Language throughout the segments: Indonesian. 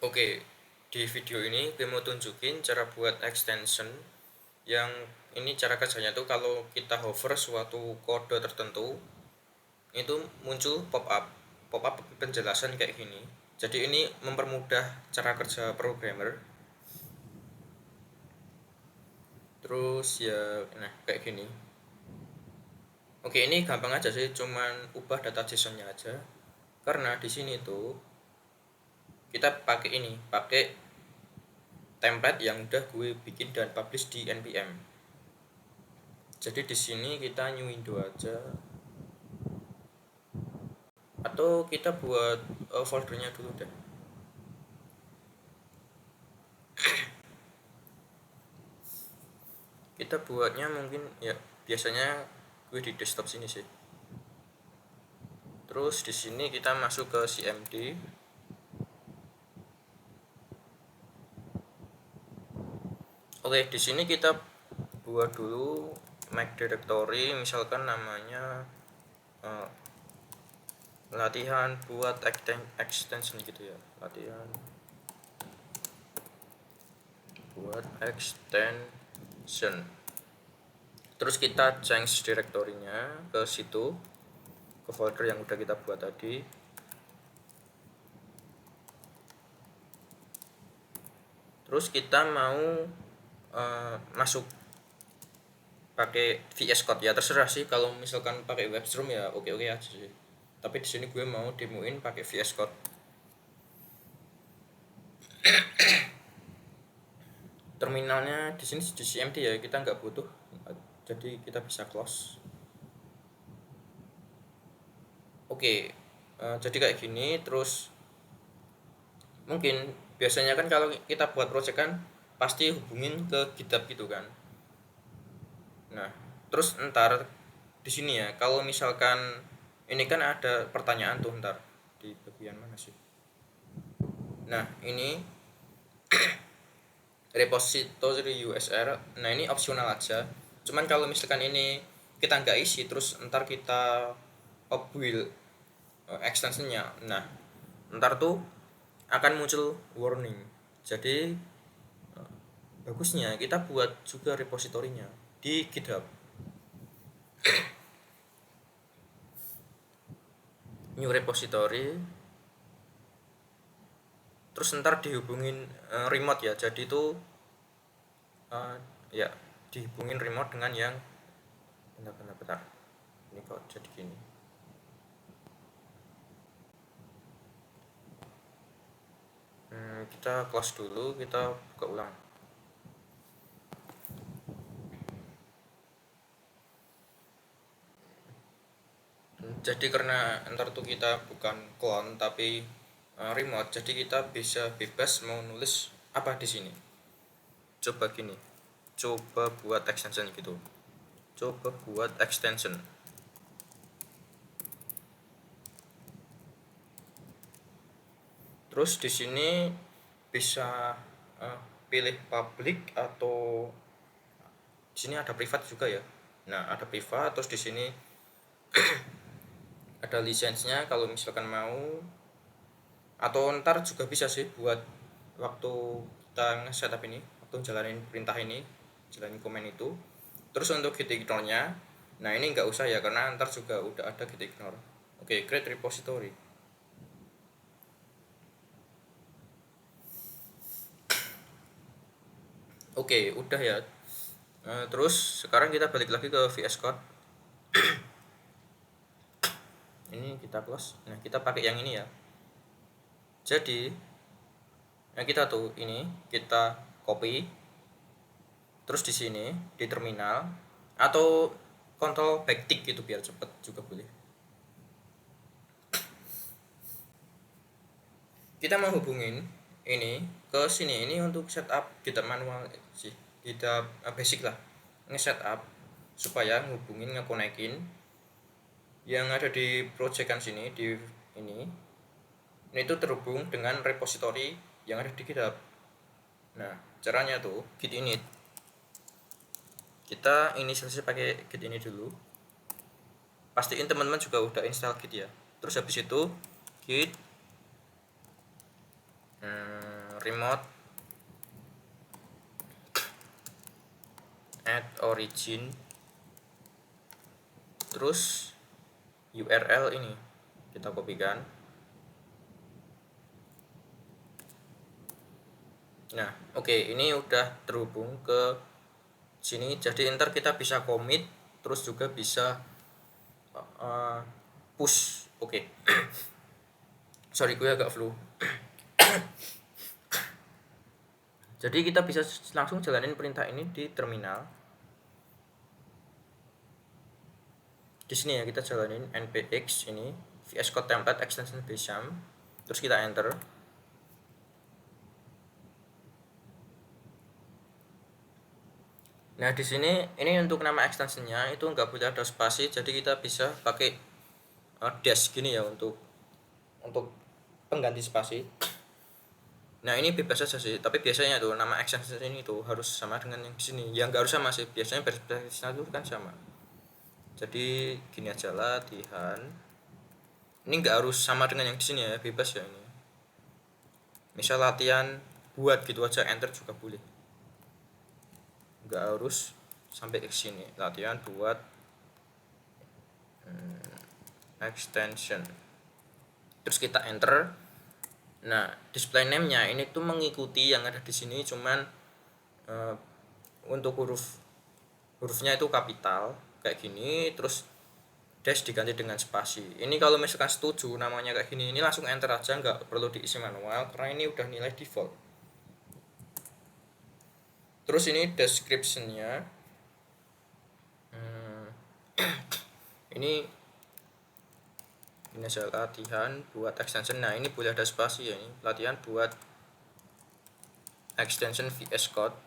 Oke, di video ini gue mau tunjukin cara buat extension yang ini cara kerjanya tuh kalau kita hover suatu kode tertentu itu muncul pop up penjelasan kayak gini. Jadi ini mempermudah cara kerja programmer. Terus ya nah kayak gini. Oke, ini gampang aja sih, cuman ubah data JSON-nya aja. Karena di sini tuh kita pakai template yang udah gue bikin dan publish di npm. Jadi di sini kita new window aja, atau kita buat foldernya dulu deh. Kita buatnya mungkin ya biasanya gue di desktop sini sih. Terus di sini kita masuk ke cmd. Oke, di sini kita buat dulu make directory, misalkan namanya latihan buat extension gitu ya, latihan buat extension. Terus kita change directory-nya ke situ, ke folder yang udah kita buat tadi. Terus kita mau masuk pakai VS Code, ya terserah sih, kalau misalkan pakai WebStorm ya oke aja sih. Tapi di sini gue mau demoin pakai VS Code. Terminalnya di sini di CMD ya, kita nggak butuh, jadi kita bisa close. Oke, jadi kayak gini. Terus mungkin biasanya kan kalau kita buat project kan pasti hubungin ke GitHub gitu kan. Nah, terus ntar di sini ya, kalau misalkan ini kan ada pertanyaan tuh ntar di bagian mana sih? Nah, ini repository USR. Nah, ini opsional aja. Cuman kalau misalkan ini kita nggak isi, terus ntar kita build extensionnya, nah ntar tuh akan muncul warning. Jadi bagusnya kita buat juga repositorinya di GitHub. New repository, terus ntar dihubungin remote ya. Jadi itu ya dihubungin remote dengan yang bentar. Ini kok jadi gini. Kita close dulu, kita buka ulang. Jadi karena ntar tuh kita bukan clone tapi remote, jadi kita bisa bebas mau nulis apa di sini. Coba gini, coba buat extension gitu, coba buat extension. Terus di sini bisa pilih public atau di sini ada private juga ya. Nah, ada private, terus di sini ada lisensinya kalau misalkan mau, atau ntar juga bisa sih buat waktu kita nge-setup ini, waktu jalanin perintah ini, jalanin komen itu. Terus untuk git ignore-nya, nah ini nggak usah ya karena ntar juga udah ada git ignore. Oke, create repository. Oke, udah ya. Terus sekarang kita balik lagi ke VS Code. Ini kita close. Nah, kita pakai yang ini ya. Jadi yang kita tuh ini kita copy, terus di sini di terminal atau kontrol backtick gitu biar cepet juga boleh. Kita mau hubungin ini ke sini, ini untuk setup GitHub manual sih, GitHub basic lah, nge-setup supaya ngehubungin, ngekonekin yang ada di proyekan sini di ini itu terhubung dengan repository yang ada di GitHub. Nah, caranya tuh git init, kita inisialisasi pakai git init dulu. Pastiin teman-teman juga udah install git ya. Terus habis itu git remote add origin, terus URL ini kita kopikan. Nah, oke, ini udah terhubung ke sini, jadi ntar kita bisa commit, terus juga bisa push. Oke. Sorry, gue agak flu. Jadi kita bisa langsung jalanin perintah ini di terminal. Di sini ya kita jalanin npx ini VS Code template extension Bsam, terus kita enter. Nah, di sini ini untuk nama extensionnya itu nggak boleh ada spasi, jadi kita bisa pakai dash gini ya untuk pengganti spasi. Nah, ini bebas saja sih, tapi biasanya tuh nama extension ini tuh harus sama dengan yang di sini. Yang nggak harus sama sih, biasanya berbeda itu kan sama. Jadi gini aja latihan. Ini nggak harus sama dengan yang di sini ya, bebas ya ini. Misal latihan buat gitu aja enter juga boleh. Nggak harus sampai ke sini. Latihan buat extension. Terus kita enter. Nah, display name-nya ini tuh mengikuti yang ada di sini, cuman untuk hurufnya itu kapital kayak gini, terus dash diganti dengan spasi. Ini kalau misalkan setuju namanya kayak gini, ini langsung enter aja, nggak perlu diisi manual karena ini udah nilai default. Terus ini description-nya ini aja latihan buat extension. Nah, ini boleh ada spasi ya, ini latihan buat extension VS Code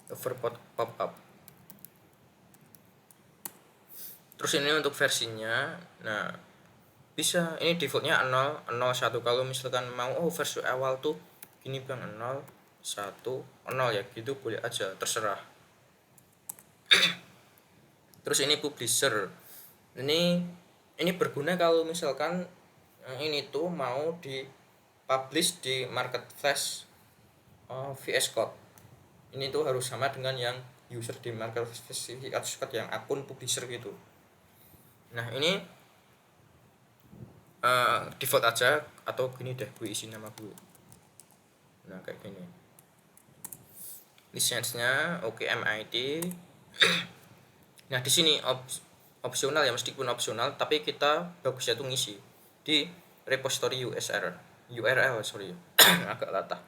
over pop up. Terus ini untuk versinya, nah bisa ini defaultnya 0, 0, 1. Kalau misalkan mau versi awal tuh gini bang, 0, 1, 0 ya gitu boleh aja, terserah. Terus ini publisher, ini berguna kalau misalkan ini tuh mau di publish di marketplace VS Code. Ini tuh harus sama dengan yang user di marketplace VS Code yang akun publisher gitu. Nah, ini default aja, atau gini deh gue isi nama gue. Nah, kayak gini. Lisensinya oke, MIT. Nah, di sini opsional ya, meskipun opsional, tapi kita bagusnya tuh ngisi di repository URL sorry agak latah.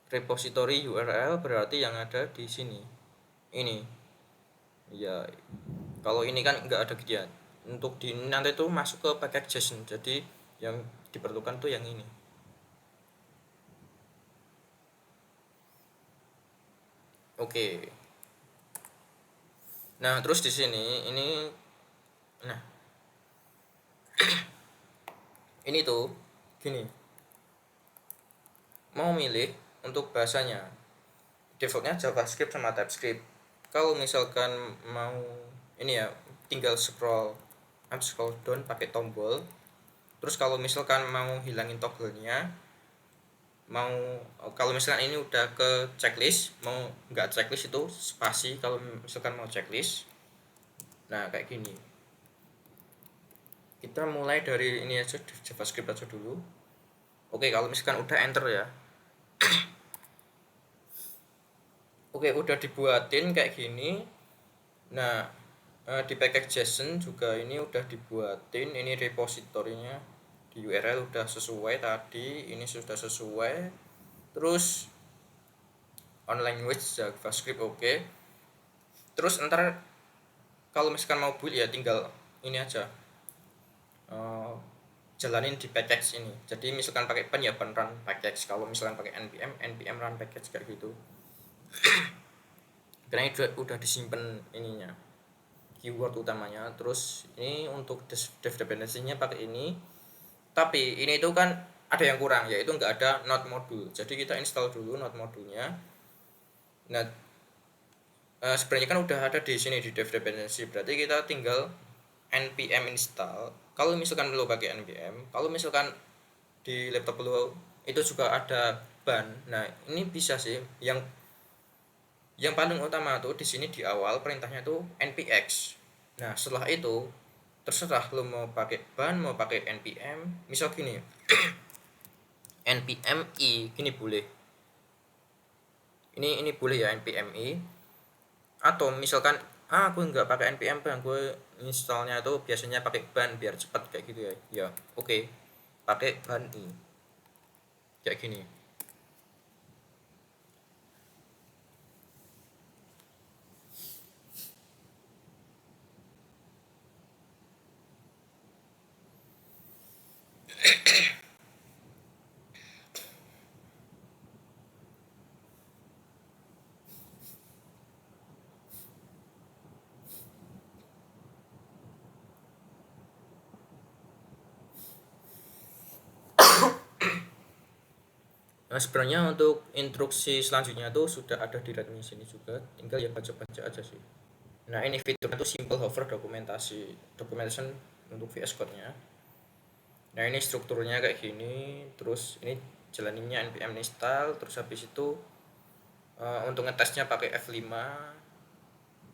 Repository URL berarti yang ada di sini ini ya. Kalau ini kan nggak ada gitu ya, untuk di nanti tuh masuk ke package JSON, jadi yang diperlukan tuh yang ini. Oke. Nah, terus di sini ini, nah ini tuh gini, mau milih untuk bahasanya defaultnya JavaScript sama TypeScript. Kalau misalkan mau ini ya, tinggal scroll down pakai tombol. Terus kalau misalkan mau hilangin toggle-nya, kalau misalkan ini udah ke checklist, mau nggak checklist itu spasi. Kalau misalkan mau checklist, nah kayak gini. Kita mulai dari ini aja, JavaScript aja dulu. Oke, kalau misalkan udah enter ya. Oke, udah dibuatin kayak gini. Nah, di package JSON juga ini udah dibuatin. Ini repositorinya di URL udah sesuai tadi, ini sudah sesuai. Terus on language JavaScript oke. Terus ntar kalau misalkan mau build ya tinggal ini aja, jalanin di package ini. Jadi misalkan pakai pen ya pen run package, kalau misalkan pakai npm run package kayak gitu. Karena ini udah disimpan ininya, keyword utamanya. Terus ini untuk dev dependency-nya pakai ini. Tapi ini itu kan ada yang kurang, yaitu nggak ada node modul. Jadi kita install dulu node modulnya. Nah, sebenarnya kan udah ada di sini di dev dependency, berarti kita tinggal npm install. Kalau misalkan lo pakai npm, kalau misalkan di laptop lu itu juga ada ban. Nah, ini bisa sih yang paling utama tuh di sini di awal perintahnya tuh npx. Nah, setelah itu terserah lu mau pakai ban, mau pakai npm. Misal gini, npm i gini boleh. Ini boleh ya npm i. Atau misalkan aku nggak pakai npm ban, gue installnya itu biasanya pakai ban biar cepat kayak gitu ya. Ya, oke. Pakai ban i. Kayak gini. Nah, sebenarnya untuk instruksi selanjutnya tuh sudah ada di Redmi sini juga, tinggal ya baca-baca aja sih. Nah, ini fiturnya tuh simple hover documentation untuk VS Code-nya. Nah, ini strukturnya kayak gini, terus ini jalaninnya npm install, terus habis itu untuk ngetesnya pakai F5.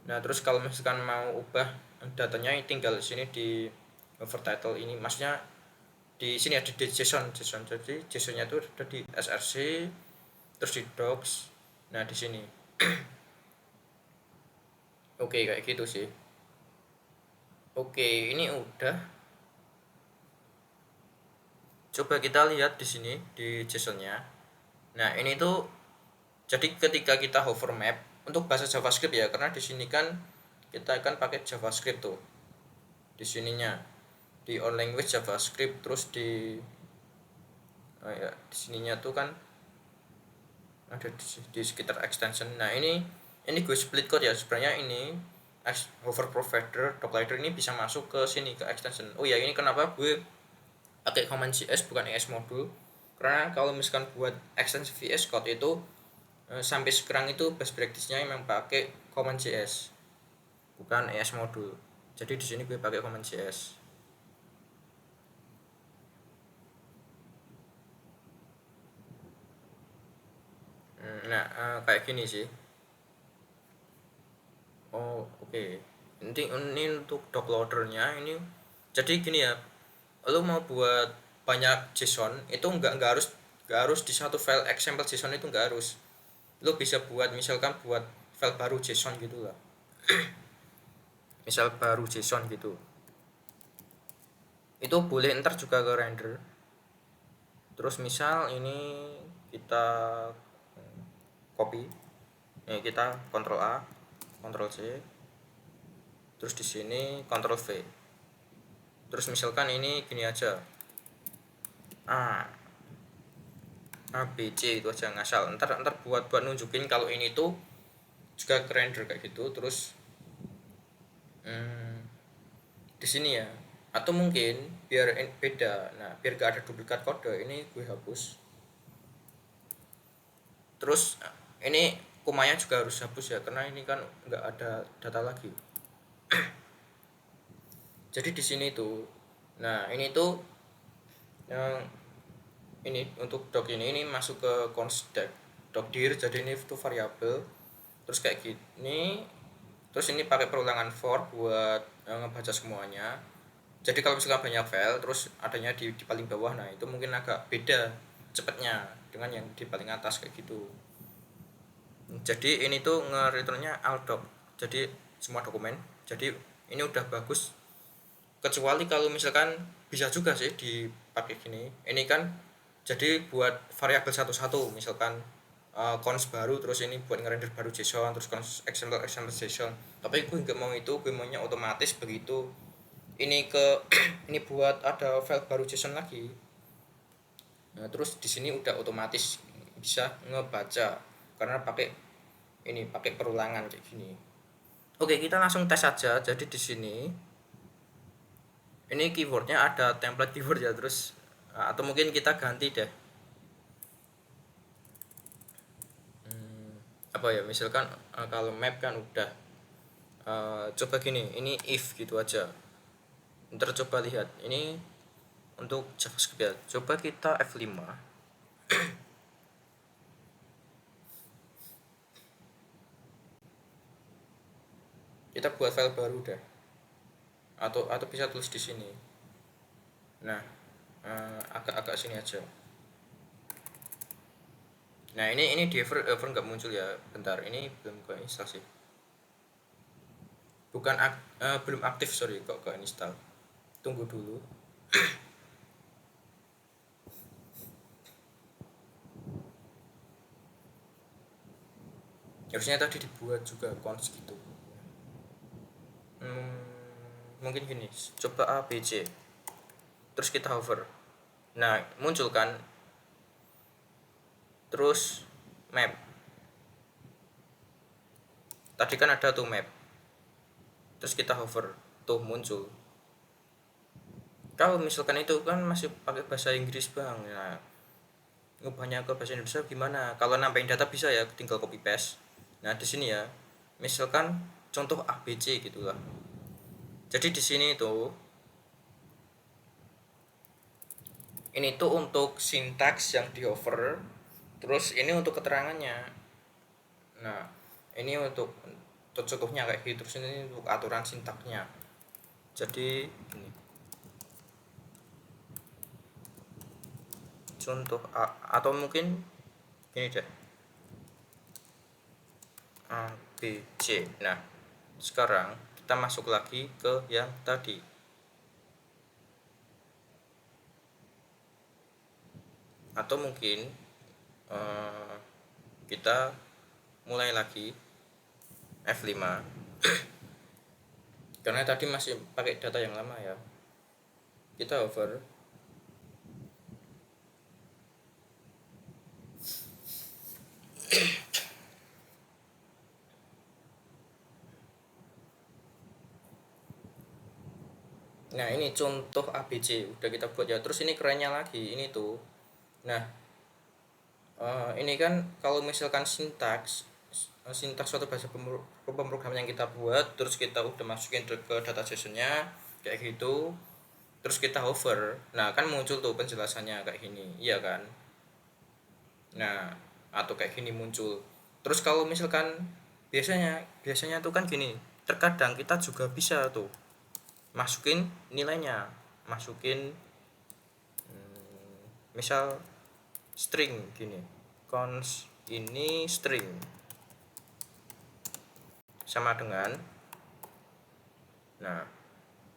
Nah, terus kalau misalkan mau ubah datanya tinggal sini di hover title ini, maksudnya di sini ada di JSON. Jadi JSON-nya itu ada di src, terus di docs. Nah, di sini. Oke, kayak gitu sih. Oke, ini udah. Coba kita lihat di sini di JSON-nya. Nah, ini tuh jadi ketika kita hover map untuk bahasa JavaScript ya, karena di sini kan kita akan pakai JavaScript tuh. Di sininya di on language JavaScript, terus ya, di sininya tuh kan ada di sekitar extension. Nah, ini gue split code ya. Sebenarnya ini hover provider docklider ini bisa masuk ke sini ke extension. Oh ya, ini kenapa gue pakai command JS bukan ES module, karena kalau misalkan buat extension VS Code itu sampai sekarang itu best practice-nya memang pakai command JS bukan ES module. Jadi di sini gue pakai command JS. Nah, kayak gini sih. Oh, oke. Ini untuk doc loadernya ini. Jadi gini ya, lo mau buat banyak JSON itu nggak harus di satu file example JSON, itu nggak harus. Lo bisa buat misalkan buat file baru JSON gitu lah. Misal baru JSON gitu. Itu boleh ntar juga ke render. Terus misal ini kita copy. Nih kita Ctrl A, Ctrl C. Terus di sini Ctrl V. Terus misalkan ini gini aja. A A B C itu aja ngasal. Ntar buat nunjukin kalau ini tuh juga ke render kayak gitu. Terus di sini ya, atau mungkin biar beda. Nah, biar gak ada duplikat kode, ini gue hapus. Terus ini komanya juga harus hapus ya, karena ini kan nggak ada data lagi. Jadi di sini tuh, nah ini tuh yang ini untuk doc ini masuk ke const doc dir, jadi ini tuh variabel. Terus kayak gini. Terus ini pakai perulangan for buat ngebaca semuanya. Jadi kalau misalkan banyak file terus adanya di paling bawah, nah itu mungkin agak beda cepatnya dengan yang di paling atas kayak gitu. Jadi ini tuh nge-returnnya all doc, jadi semua dokumen. Jadi ini udah bagus, kecuali kalau misalkan bisa juga sih dipakai gini. Ini kan jadi buat variabel satu-satu, misalkan cons baru, terus ini buat ngerender baru JSON, terus cons example JSON. Tapi gue nggak mau itu, gue maunya otomatis begitu ini ke ini buat ada file baru JSON lagi. Nah, terus di sini udah otomatis bisa ngebaca karena pakai perulangan kayak gini. Oke, kita langsung tes aja. Jadi di sini ini keywordnya ada template keyword ya, terus atau mungkin kita ganti deh. Apa ya, misalkan kalau map kan udah coba gini, ini if gitu aja. Ntar coba lihat ini untuk JavaScript ya. Coba kita F5. Kita buat file baru dah. Atau bisa tulis di sini. Nah, agak sini aja. Nah, ini di ever nggak muncul ya. Bentar, ini belum ke install sih. Belum aktif, sorry, kok ke install. Tunggu dulu. Harusnya tadi dibuat juga cons gitu. Mungkin gini, coba A B C, terus kita hover. Nah, muncul kan, terus map. Tadi kan ada tuh map, terus kita hover, tuh muncul. Kalau misalkan itu kan masih pakai bahasa Inggris bang, nah ngubahnya ke bahasa Indonesia gimana? Kalau nambahin data bisa ya, tinggal copy paste. Nah di sini ya, misalkan contoh ABC gitulah. Jadi di sini tuh, ini tuh untuk sintaks yang di hover, terus ini untuk keterangannya. Nah ini untuk contohnya kayak gitu, terus ini untuk aturan sintaknya. Jadi gini, contoh A, atau mungkin gini deh, A B C. Nah sekarang kita masuk lagi ke yang tadi. Atau mungkin kita mulai lagi F5 karena tadi masih pakai data yang lama ya. Kita hover. Nah ini contoh ABC udah kita buat ya. Terus ini kerennya lagi ini tuh. Nah ini kan kalau misalkan sintaks suatu bahasa pemrograman yang kita buat, terus kita udah masukin ke data JSON-nya kayak gitu, terus kita hover, nah kan muncul tuh penjelasannya kayak gini, iya kan? Nah atau kayak gini muncul. Terus kalau misalkan biasanya tuh kan gini, terkadang kita juga bisa tuh masukin nilainya, masukin misal string gini, cons ini string sama dengan, nah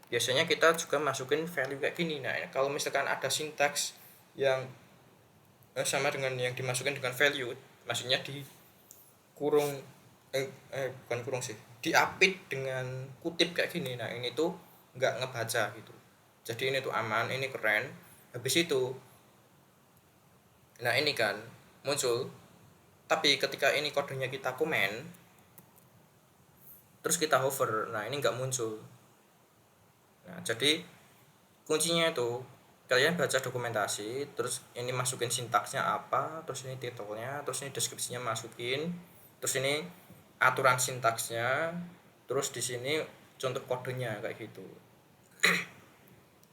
biasanya kita juga masukin value kayak gini. Nah kalau misalkan ada sintaks yang sama dengan yang dimasukin dengan value, maksudnya di kurung bukan kurung sih, diapit dengan kutip kayak gini, nah ini tuh nggak ngebaca gitu. Jadi ini tuh aman, ini keren. Habis itu, nah ini kan muncul, tapi ketika ini kodenya kita komen, terus kita hover, nah ini nggak muncul. Nah jadi kuncinya itu kalian baca dokumentasi, terus ini masukin sintaksnya apa, terus ini titelnya, terus ini deskripsinya masukin, terus ini aturan sintaksnya, terus di sini contoh kodenya kayak gitu.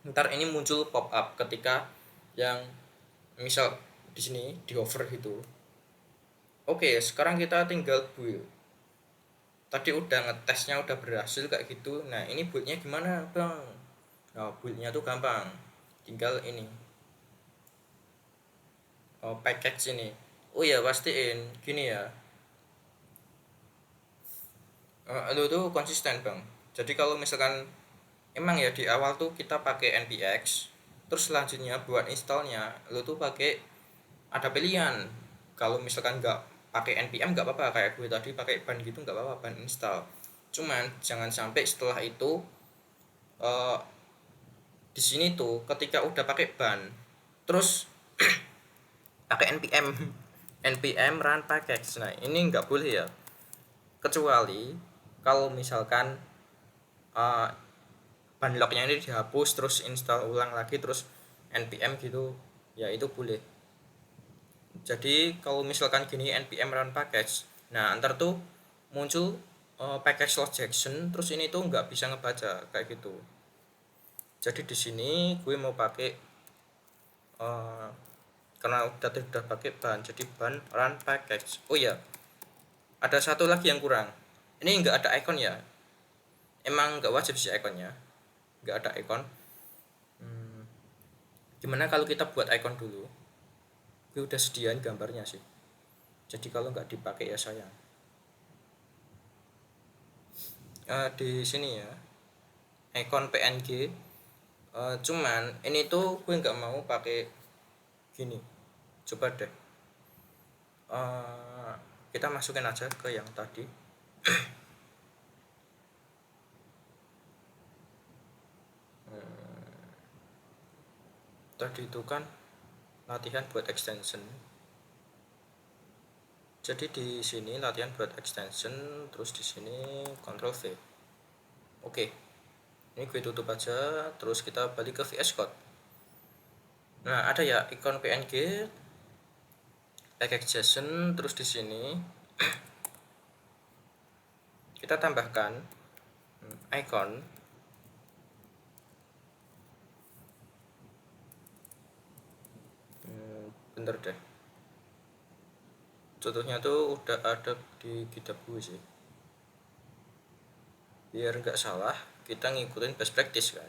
Ntar ini muncul pop up ketika yang misal di sini di hover gitu. Oke, sekarang kita tinggal build. Tadi udah ngetesnya udah berhasil kayak gitu. Nah ini buildnya gimana bang? Nah buildnya tuh gampang, tinggal ini package ini. Oh ya pastiin gini ya, lu tuh konsisten bang. Jadi kalau misalkan emang ya di awal tuh kita pakai npx, terus selanjutnya buat installnya lu tuh pakai, ada pilihan. Kalau misalkan nggak pakai npm nggak apa-apa, kayak gue tadi pakai ban gitu nggak apa-apa, ban install. Cuman jangan sampai setelah itu uh, di sini tuh ketika udah pakai ban terus pakai npm run package. Nah ini nggak boleh ya, kecuali kalau misalkan uh, banlognya ini dihapus terus install ulang lagi terus npm gitu ya, itu boleh. Jadi kalau misalkan gini npm run package, nah ntar tuh muncul package loss JSON, terus ini tuh nggak bisa ngebaca kayak gitu. Jadi di sini gue mau pakai uh, karena tadi udah pakai ban, jadi ban run package. Oh ya, ada satu lagi yang kurang. Ini nggak ada icon ya, emang nggak wajib sih iconnya, nggak ada icon. Gimana kalau kita buat icon dulu? Gue udah sediain gambarnya sih, jadi kalau nggak dipakai ya sayang. Di sini ya, icon PNG. Cuman ini tuh gue nggak mau pakai gini. Coba deh, uh, kita masukin aja ke yang tadi. Tadi itu kan latihan buat extension. Jadi di sini latihan buat extension, terus di sini Ctrl V. Oke, ini gue tutup aja, terus kita balik ke VS Code. Nah, ada ya ikon PNG, package JSON, terus di sini kita tambahkan icon. Bentar deh, contohnya tuh udah ada di GitHub gue sih, biar nggak salah kita ngikutin best practice kan.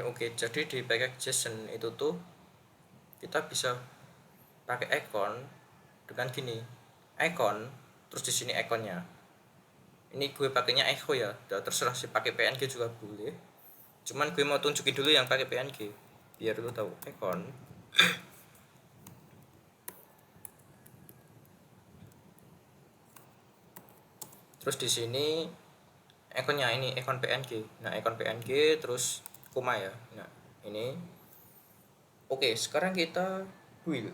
Oke, jadi di package JSON itu tuh kita bisa pakai icon dengan gini, icon terus di sini iconnya. Ini gue pakainya echo ya, terserah sih, pakai PNG juga boleh, cuman gue mau tunjukin dulu yang pakai PNG biar lu tahu. Icon, terus di sini iconnya ini icon PNG. Nah, icon PNG terus koma ya. Nah, ini oke. Sekarang kita build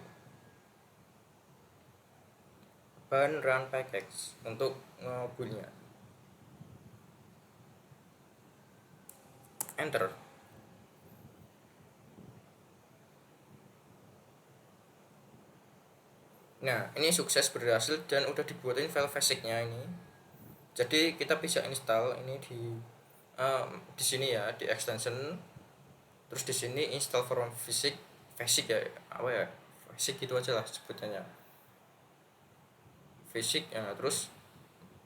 ban run package untuk ngebuildnya. Enter. Nah, ini sukses berhasil dan udah dibuatin file basicnya ini. Jadi kita bisa install ini di sini ya, di extension. Terus di sini install from basic ya, apa ya, basic gitu aja lah sebutannya, basic ya. Terus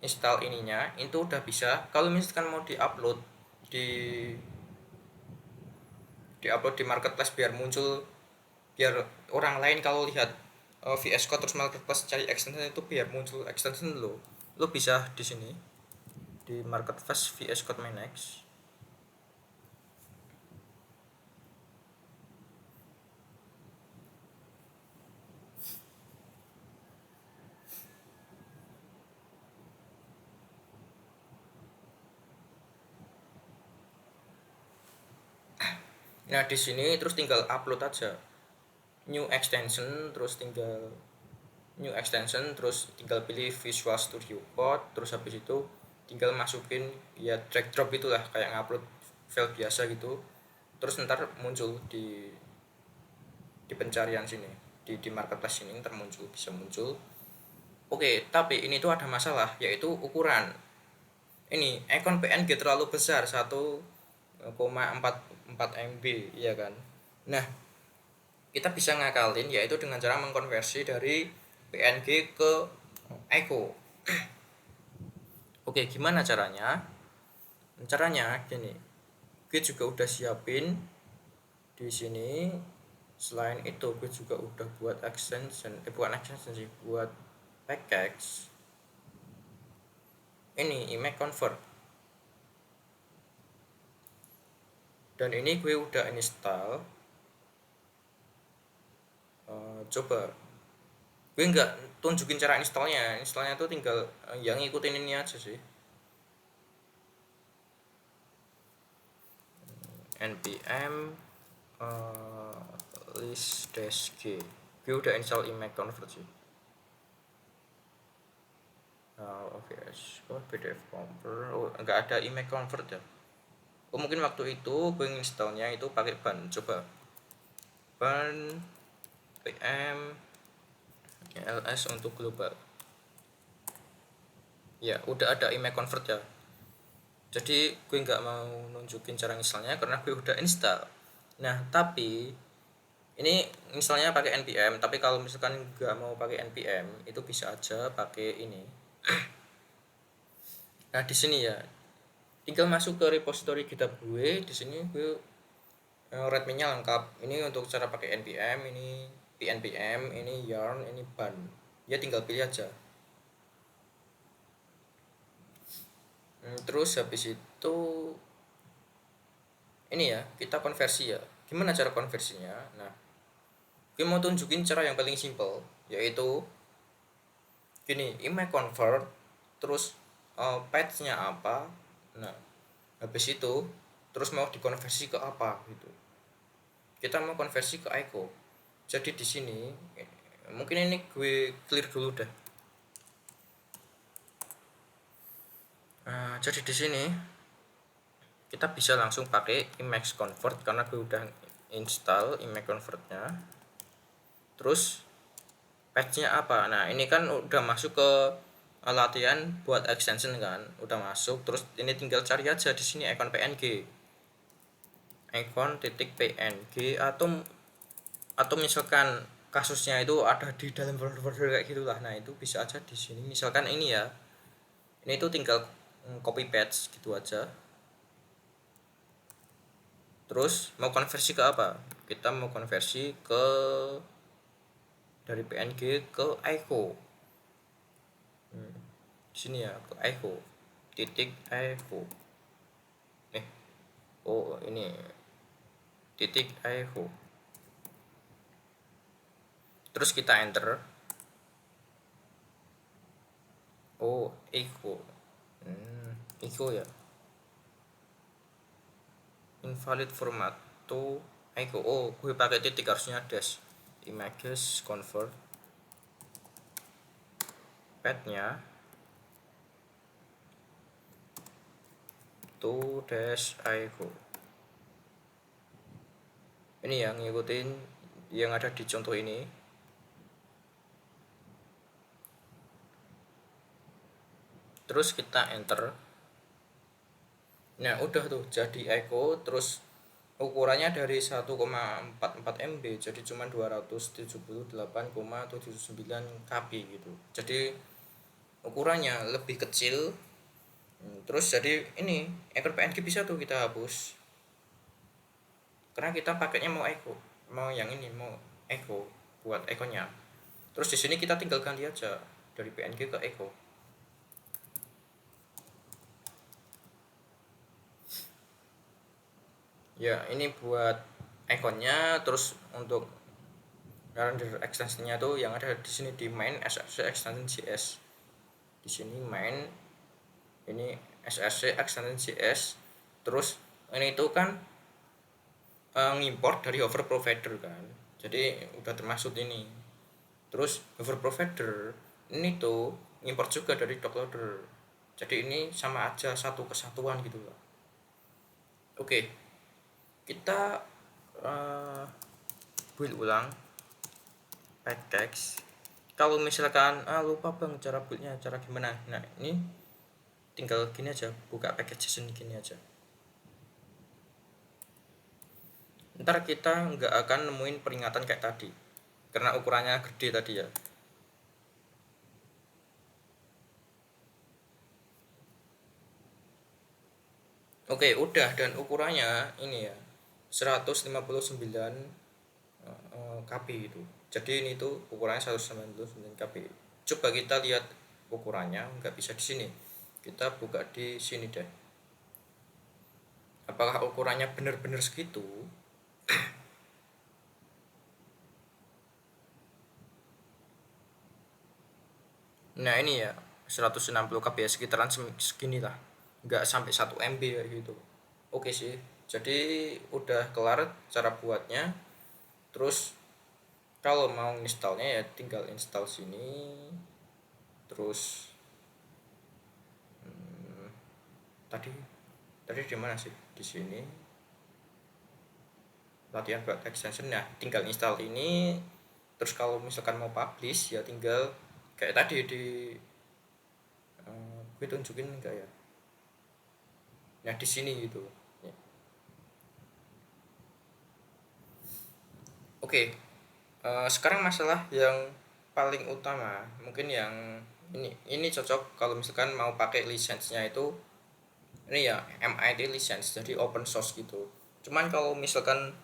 install ininya itu udah bisa. Kalau misalkan mau diupload di diupload di marketplace biar muncul, biar orang lain kalau lihat VS Code terus marketplace cari extension itu biar muncul extension lo bisa di sini di marketplace VS Code Manex. Nah, di sini terus tinggal upload aja new extension, terus tinggal new extension, terus tinggal pilih Visual Studio Code, terus habis itu tinggal masukin ya drag drop itulah, kayak ngupload file biasa gitu. Terus ntar muncul di pencarian sini, di marketplace ini ntar muncul, bisa muncul. Oke, tapi ini tuh ada masalah, yaitu ukuran. Ini icon PNG terlalu besar, 1,44 MB, ya kan. Nah, kita bisa ngakalin yaitu dengan cara mengkonversi dari PNG ke echo. Oke, gimana caranya? Caranya gini, gue juga udah siapin di sini. Selain itu gue juga udah buat extension, bukan extension sih, buat package ini image convert, dan ini gue udah install. Coba gue nggak tunjukin cara installnya tuh tinggal yang ngikutin ini aja sih, npm list dash g. Gue udah install image convert sih. OVS PDF convert, oh nggak ada image convert ya. Oh, mungkin waktu itu gue installnya itu pakai ban. Coba ban pm ls untuk global ya udah ada image convert ya. Jadi gue nggak mau nunjukin cara installnya karena gue udah install. Nah tapi ini misalnya pakai npm, tapi kalau misalkan nggak mau pakai npm itu bisa aja pakai ini. Nah di sini ya tinggal masuk ke repository GitHub gue. Di sini gue readme-nya lengkap. Ini untuk cara pakai npm, ini pnpm, ini yarn, ini ban. Ya tinggal pilih aja. Terus habis itu ini ya kita konversi ya. Gimana cara konversinya? Nah, gue mau tunjukin cara yang paling simple, yaitu gini, image convert, terus patch-nya apa. Nah, habis itu terus mau dikonversi ke apa gitu. Kita mau konversi ke echo. Jadi di sini mungkin ini gue clear dulu deh. Jadi di sini kita bisa langsung pakai image convert karena gue udah install image convertnya. Terus patch-nya apa? Nah ini kan udah masuk ke latihan buat extension kan, udah masuk. Terus ini tinggal cari aja di sini icon png, icon titik png, atau misalkan kasusnya itu ada di dalam folder kayak gitulah. Nah itu bisa aja di sini. Misalkan ini ya, ini tuh tinggal copy paste gitu aja. Terus mau konversi ke apa? Kita mau konversi ke dari png ke echo. Di sini ya ke echo titik echo. Oh ini titik echo. Terus kita enter. Oh echo. Echo ya. Invalid format to echo. Oh gue pakai titik, harusnya dash. Images convert path-nya to dash echo. Ini yang ngikutin yang ada di contoh ini. Terus kita enter. Nah udah tuh jadi echo. Terus ukurannya dari 1,44 MB jadi cuma 278,79 KB gitu. Jadi ukurannya lebih kecil. Terus jadi ini ekor PNG bisa tuh kita hapus karena kita pakainya mau echo, mau yang ini, mau echo buat echonya. Terus di sini kita tinggal ganti aja dari PNG ke echo. Ya ini buat echonya. Terus untuk render extensionnya tuh yang ada di sini di main src extension js. Di sini main ini src extension js. Terus ini tuh kan ngimport dari hover provider kan, jadi udah termasuk ini. Terus hover provider ini tuh ngimport juga dari dockloader, jadi ini sama aja, satu kesatuan gitu loh. Oke, kita build ulang package. Kalau misalkan lupa bang cara buildnya cara gimana, nah ini tinggal gini aja, buka package JSON gini aja. Ntar kita nggak akan nemuin peringatan kayak tadi karena ukurannya gede tadi ya. Oke udah, dan ukurannya ini ya 159 KB itu. Jadi ini tuh ukurannya 199 KB. Coba kita lihat ukurannya, nggak bisa di sini. Kita buka di sini deh. Apakah ukurannya benar-benar segitu? Nah ini ya 160 KB ya, sekitaran segini lah, nggak sampai 1 MB ya gitu. Oke sih, jadi udah kelar cara buatnya. Terus kalau mau installnya ya tinggal install sini. Terus tadi di mana sih, di sini latihan buat extension. Nah tinggal install ini. Terus kalau misalkan mau publish ya tinggal kayak tadi di gue tunjukin enggak ya. Nah di sini gitu ya. Oke, sekarang masalah yang paling utama mungkin yang ini cocok kalau misalkan mau pakai lisensinya itu ini ya MIT license, jadi open source gitu. Cuman kalau misalkan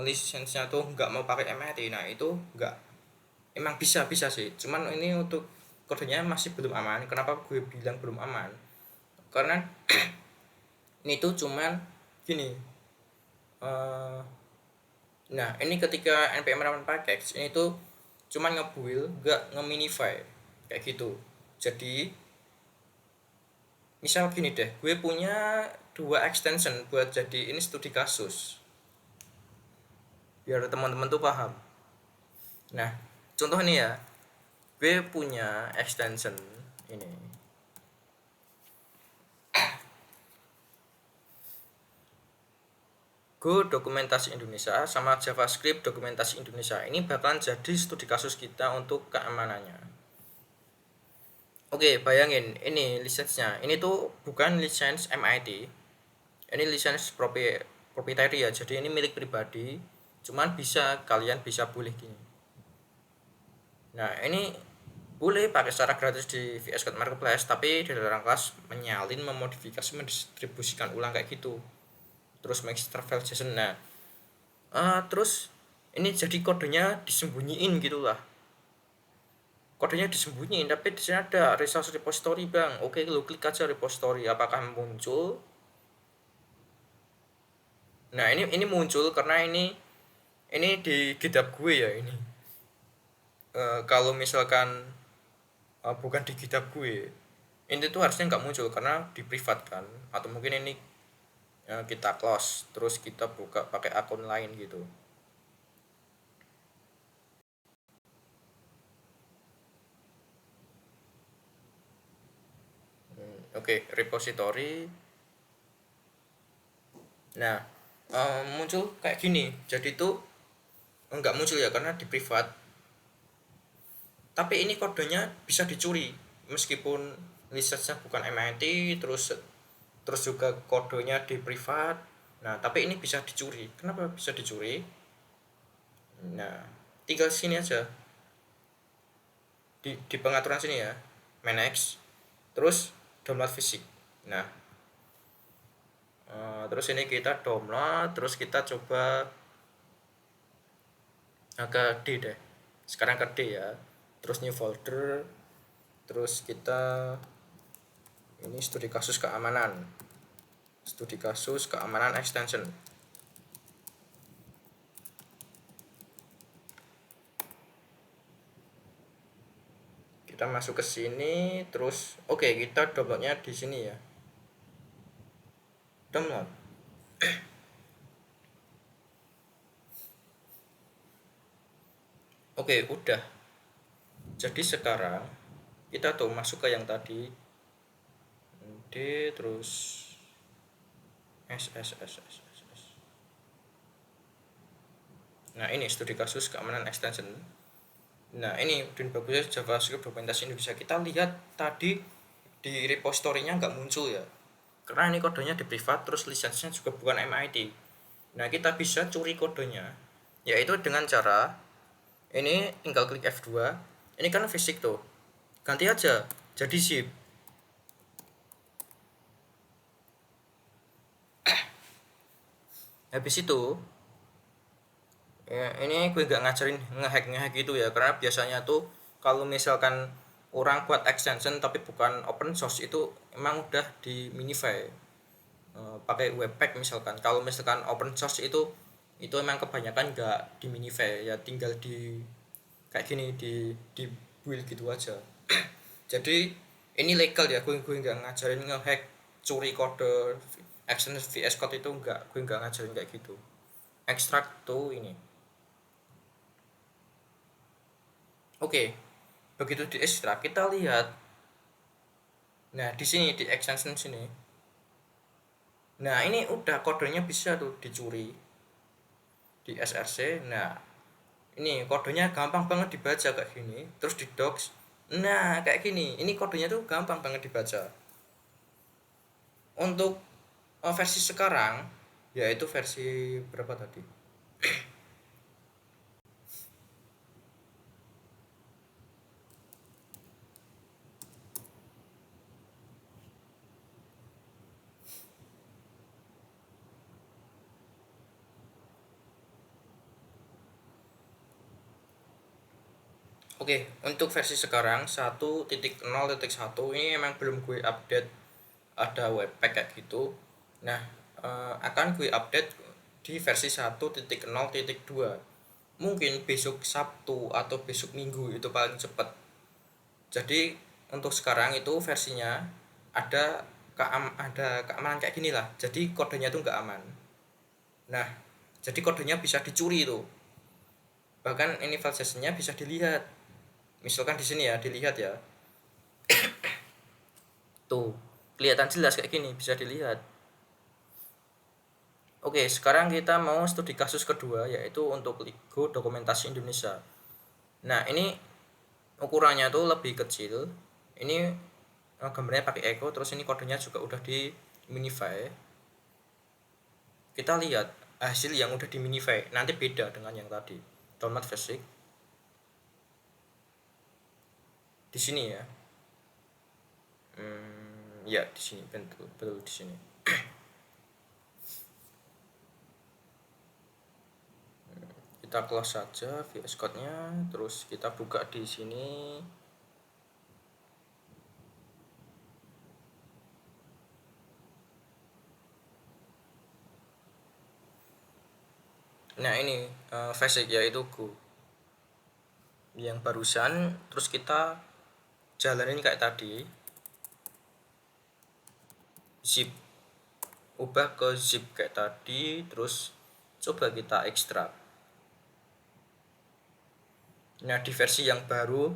lisensinya tuh nggak mau pakai MIT, nah itu nggak, emang bisa sih, cuman ini untuk kodenya masih belum aman. Kenapa gue bilang belum aman? Karena ini tuh cuman gini, nah ini ketika npm run package ini tuh cuman ngebuild nggak nge-minify kayak gitu. Jadi misal gini deh, gue punya 2 extension buat jadi ini studi kasus biar teman-teman tuh paham. Nah contoh nih ya, gue punya extension ini Go dokumentasi Indonesia sama JavaScript dokumentasi Indonesia. Ini bakalan jadi studi kasus kita untuk keamanannya. Oke, bayangin ini lisensinya. Ini tuh bukan lisensi MIT. Ini lisensi proprietary ya. Jadi ini milik pribadi. Cuman kalian bisa boleh gini. Nah, ini boleh pakai secara gratis di VS Code Marketplace, tapi di dalam kelas menyalin, memodifikasi, mendistribusikan ulang kayak gitu. Terus master file JSON. Nah, terus ini jadi kodenya disembunyiin gitulah. Kodenya disembunyiin, tapi di sini ada resource repository bang. Oke, lu klik aja repository, apakah muncul? Nah ini muncul karena ini di GitHub gue ya ini. Kalau misalkan bukan di GitHub gue, ini tuh harusnya nggak muncul karena di private kan. Atau mungkin ini kita close, terus kita buka pakai akun lain gitu. Oke, repository. Nah, muncul kayak gini. Jadi tuh nggak muncul ya karena di private. Tapi ini kodenya bisa dicuri meskipun lisensinya bukan MIT, terus juga kodenya di privat. Nah, tapi ini bisa dicuri. Kenapa bisa dicuri? Nah, tinggal sini aja. Di pengaturan sini ya. Manage. Terus download fisik. Nah, terus ini kita download, terus kita coba ke D deh. Sekarang ke D ya. Terus new folder. Terus kita ini studi kasus keamanan. Studi kasus keamanan extension. Kita masuk ke sini, terus oke, kita downloadnya di sini ya. Download. Oke, udah. Jadi sekarang kita tuh masuk ke yang tadi D, terus S. Nah ini studi kasus keamanan extension. Nah ini udah bagusnya JavaScript dokumentasi Indonesia. Kita lihat tadi di repository-nya nggak muncul ya, karena ini kodenya di privat, terus lisensinya juga bukan MIT. Nah kita bisa curi kodenya, yaitu dengan cara ini tinggal klik F2. Ini kan fisik tuh, ganti aja jadi zip. Habis itu ya, ini gue gak ngajarin ngehack gitu ya, karena biasanya tuh kalau misalkan orang buat extension tapi bukan open source itu emang udah di minify pakai webpack misalkan. Kalau misalkan open source itu emang kebanyakan gak di minify ya, tinggal di kayak gini di build gitu aja. Jadi ini legal ya, gue nggak ngajarin ngehack, curi kode extension VS Code itu enggak, gue nggak ngajarin kayak gitu. Ekstrak tuh ini. Oke, begitu di ekstrak kita lihat. Nah di sini di extension sini. Nah ini udah kodenya bisa tuh dicuri di SRC. Nah ini kodenya gampang banget dibaca kayak gini, terus di docs Nah, kayak gini. Ini kodenya tuh gampang banget dibaca. Untuk versi sekarang, yaitu versi berapa tadi? Oke, untuk versi sekarang 1.0.1 ini emang belum gue update, ada webpack kayak gitu. Nah, akan gue update di versi 1.0.2. Mungkin besok Sabtu atau besok Minggu itu paling cepat. Jadi untuk sekarang itu versinya ada keamanan kayak gini lah. Jadi kodenya tuh nggak aman. Nah, jadi kodenya bisa dicuri tuh. Bahkan ini file sessionnya bisa dilihat. Misalkan di sini ya, dilihat ya. Tuh, kelihatan jelas kayak gini, bisa dilihat. Oke, sekarang kita mau studi kasus kedua, yaitu untuk LIGO Dokumentasi Indonesia. Nah, ini ukurannya tuh lebih kecil. Ini gambarnya pakai echo, terus ini kodenya juga udah di minify. Kita lihat hasil yang udah di minify, nanti beda dengan yang tadi. Download basic. Di sini ya. Ya, di sini betul, betul di sini. Kita close saja VS Code-nya, terus kita buka di sini. Nah, ini basic yaitu Go yang barusan, terus kita jalanin kayak tadi, zip, ubah ke zip kayak tadi, terus coba kita ekstrak. Nah, di versi yang baru,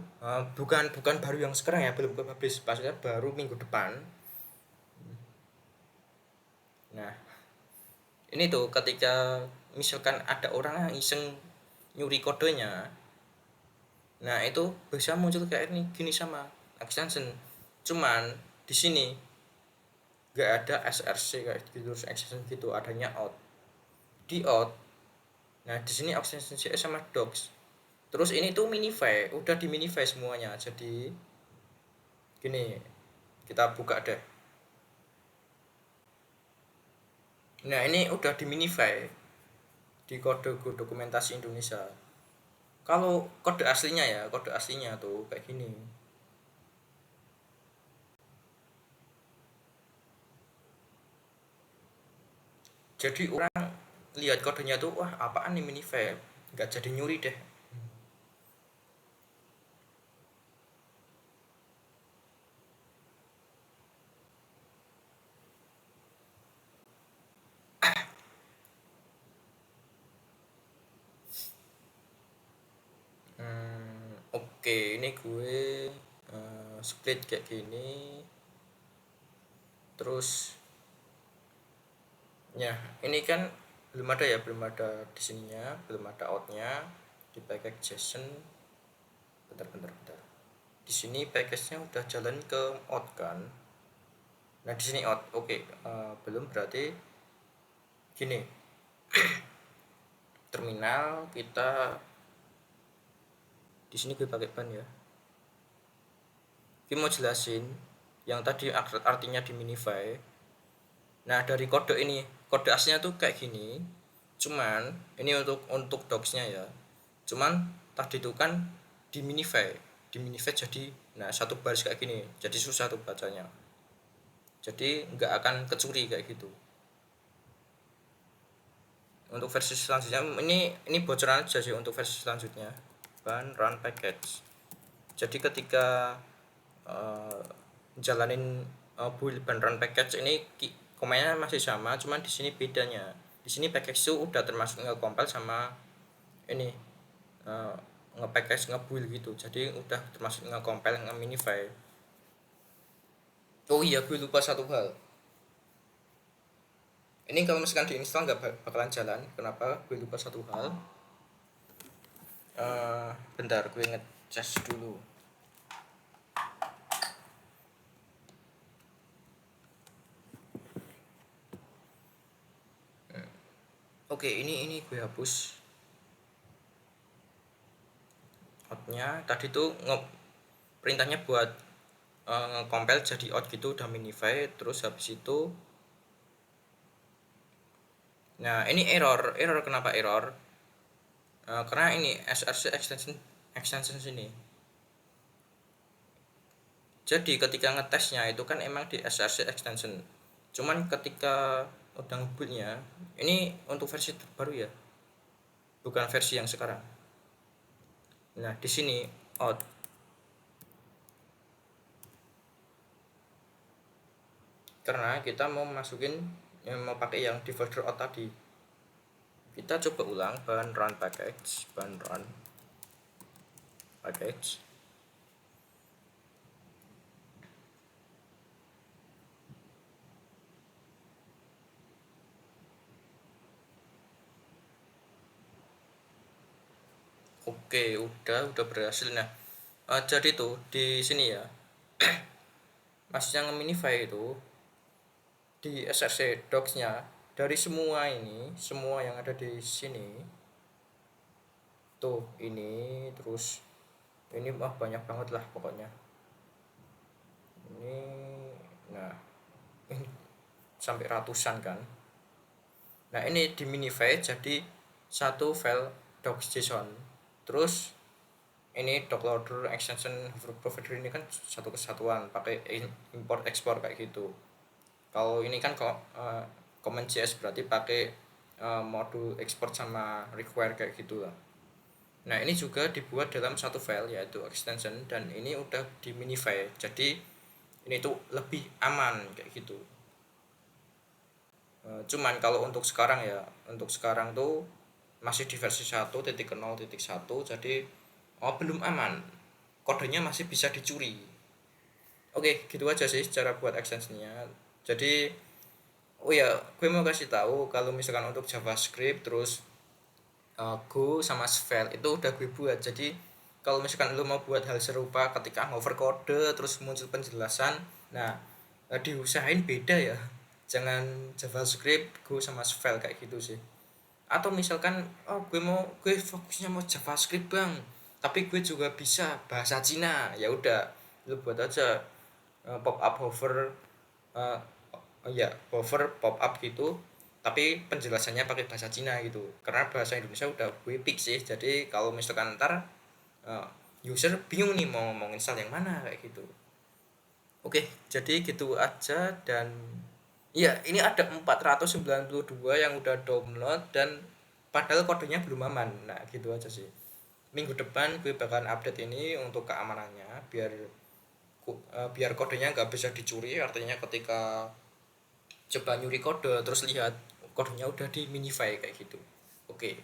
bukan baru yang sekarang ya, belum habis, pasnya baru minggu depan. Nah, ini tuh ketika misalkan ada orang yang iseng nyuri kodenya, nah itu bisa muncul kayak ini gini sama extension. Cuman di sini gak ada src kayak gitu, terus extension gitu, adanya out. Di out, nah di sini extension CS sama docs. Terus ini tuh minify, udah di minify semuanya. Jadi gini, kita buka deh. Nah, ini udah di minify di kode dokumentasi Indonesia. Kalau kode aslinya ya, kode aslinya tuh kayak gini. Jadi orang lihat kodenya tuh, wah apaan nih minify, nggak jadi nyuri deh. Oke, ini gue split kayak gini. Terus ya, ini kan belum ada ya, belum ada di sininya, belum ada outnya di package JSON. Bentar. Di sini package-nya udah jalan ke out kan. Nah, di sini out. Oke, belum, berarti gini. Terminal kita di sini gue pakai ban ya. Gue mau jelasin yang tadi artinya di minify. Nah, dari kode ini, kode aslinya tuh kayak gini. Cuman ini untuk docs-nya ya. Cuman tadi itu kan di minify. Di minify jadi nah satu baris kayak gini. Jadi susah tuh bacanya. Jadi nggak akan kecuri kayak gitu. Untuk versi selanjutnya ini bocoran aja sih untuk versi selanjutnya. Ban run package. Jadi ketika jalanin build ban run package ini komennya masih sama, cuman di sini bedanya. Di sini package itu udah termasuk nge-compile sama ini nge-package nge-build gitu. Jadi udah termasuk nge-compile nge-minify. Oh iya, gue lupa satu hal. Ini kalau misalkan diinstal nggak bakalan jalan. Kenapa? Gue lupa satu hal. Bentar, gue ngecas dulu. Oke, ini gue hapus outnya tadi tuh perintahnya buat nge-compile jadi out gitu, udah minify. Terus habis itu, nah ini error kenapa error. Karena ini src extension sini. Jadi ketika ngetesnya itu kan emang di src extension, cuman ketika udah ngebutnya, ini untuk versi terbaru ya, bukan versi yang sekarang. Nah di sini out, karena kita mau masukin yang mau pakai yang di folder out tadi. Kita coba ulang bahan run package. Oke, udah berhasil. Nah, jadi tuh di sini ya, Mas yang minify itu di src docs-nya, dari semua yang ada di sini tuh, ini terus ini banyak banget lah pokoknya. Ini, nah ini sampai ratusan kan. Nah ini di minify jadi satu file docs.json. Terus ini dockloader extension provider ini kan satu kesatuan, pakai import export kayak gitu. Kalau ini kan kok command.js berarti pakai modul export sama require kayak gitu lah. Nah ini juga dibuat dalam satu file yaitu extension, dan ini udah di minify, jadi ini tuh lebih aman kayak gitu. Cuman kalau untuk sekarang ya, untuk sekarang tuh masih di versi 1.0.1, jadi belum aman, kodenya masih bisa dicuri. Oke, gitu aja sih cara buat extensionnya. Jadi oh ya, gue mau kasih tahu kalau misalkan untuk JavaScript terus Go sama Svelte itu udah gue buat. Jadi kalau misalkan lo mau buat hal serupa ketika ngover kode terus muncul penjelasan, nah diusahain beda ya, jangan JavaScript Go sama Svelte kayak gitu sih. Atau misalkan gue fokusnya mau JavaScript bang, tapi gue juga bisa bahasa Cina, ya udah lo buat aja pop up hover, ya hover pop up gitu, tapi penjelasannya pakai bahasa Cina gitu, karena bahasa Indonesia udah gue fix sih. Jadi kalau misalkan ntar user bingung nih mau ngomongin install yang mana kayak gitu. Oke, jadi gitu aja. Dan iya, ini ada 492 yang udah download dan padahal kodenya belum aman. Nah gitu aja sih. Minggu depan gue bakalan update ini untuk keamanannya, biar kodenya nggak bisa dicuri. Artinya ketika coba nyuri kode terus lihat kodenya udah di minify kayak gitu. Oke.